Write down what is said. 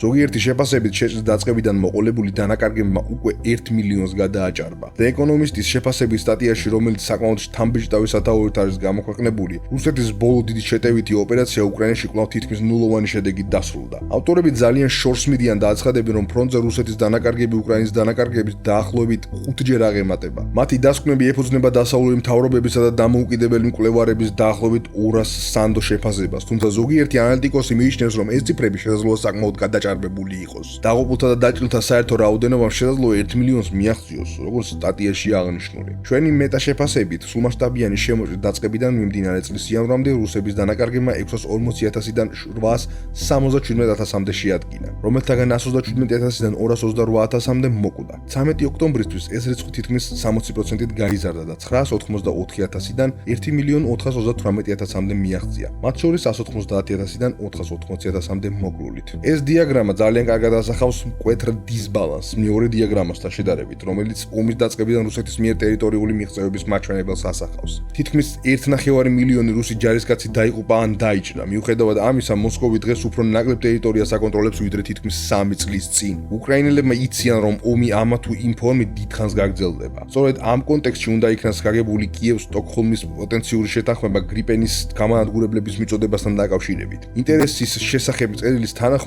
ზოგიერთი შეფასებით შეჭრის დაწყებიდან მოყოლებული დანაკარგებმა უკვე 1 მილიონს გადააჭარბა. The Economist-ის შეფასების სტატიაში, რომელიც საკმაოდ შთამბეჭდავი სათაურით არის გამოქვეყნებული, რუსეთის ბოლო დიდი შეტევითი ოპერაცია უკრაინაში კვლავ თითქმის ნულოვანი შედეგით დასრულდა. ავტორები ძალიან შორს მიდიან და აცხადებენ, რომ ფრონტზე რუსეთის დანაკარგები უკრაინის დანაკარგებით დაახლოებით 5-ჯერ აღემატება. მათი დასკვნები ეფუძნება დასავლური მთავრობებისა და დამოუკიდებელი მკვლევარების დაახლოებით 200 სანდო შეფასებას, თუმცა ზოგიერთი ანალიტიკოსი მიიჩნევს, რომ ეს ციფრები შესაძლოა საკმაოდ გადაჭარბებული იყოს. დაღუპულთა და დაჭრილთა საერთო რაოდენობამ შესაძლოა 1 მილიონს მიაღწიოს, როგორც სტატიაში აღნიშნული. ჩვენი მეტაშეფასებით, სრულმასშტაბიანი შემოჭრის დაწყებიდან მიმდინარე წლის იანვრამდე რუსების დანაკარგებმა 640,000-დან 877,000-მდე შეადგინა, რომელთაგან 127,000-დან 228,000-მდე მოკვდა. 13 ოქტომბრისთვის ეს რიცხვი თითქმის 60%-ით გაიზარდა და 984,000-დან 1,428,000-მდე მიაღწია, მათ შორის 190,000-დან 480,000-მდე მოკლულით. ეს დიაგრამა ძალიან კარგად ასახავს მკვეთრ დისბალანსს მეორე დიაგრამასთან შედარებით, რომელიც ომის დაწყებიდან რუსეთის მიერ ტერიტორიული მიღწევების მაჩვენებელს ასახავს. თითქმის 1,5 მილიონი რუსი ჯარისკაცი დაიღუპა ან დაიჭრა. მიუხედავად ამისა, მოსკოვი დღეს უფრო ნაკლებ ტერიტორიას აკონტროლებს ვიდრე თითქმის 3 წლის წინ. უკრაინელებმა იციან, რომ ომი ამა თუ იმ ფორმით დიდხანს გაგრძელდება. სწორედ ამ კონტექსტში უნდა იქნას გაგებული კიევ-სტოკჰოლმის პოტენციური შეთანხმება გრიპენის გამანადგურებლების მიწოდებასთან დაკავშირებით. ინტერესის შესახებ წერილის თანახმად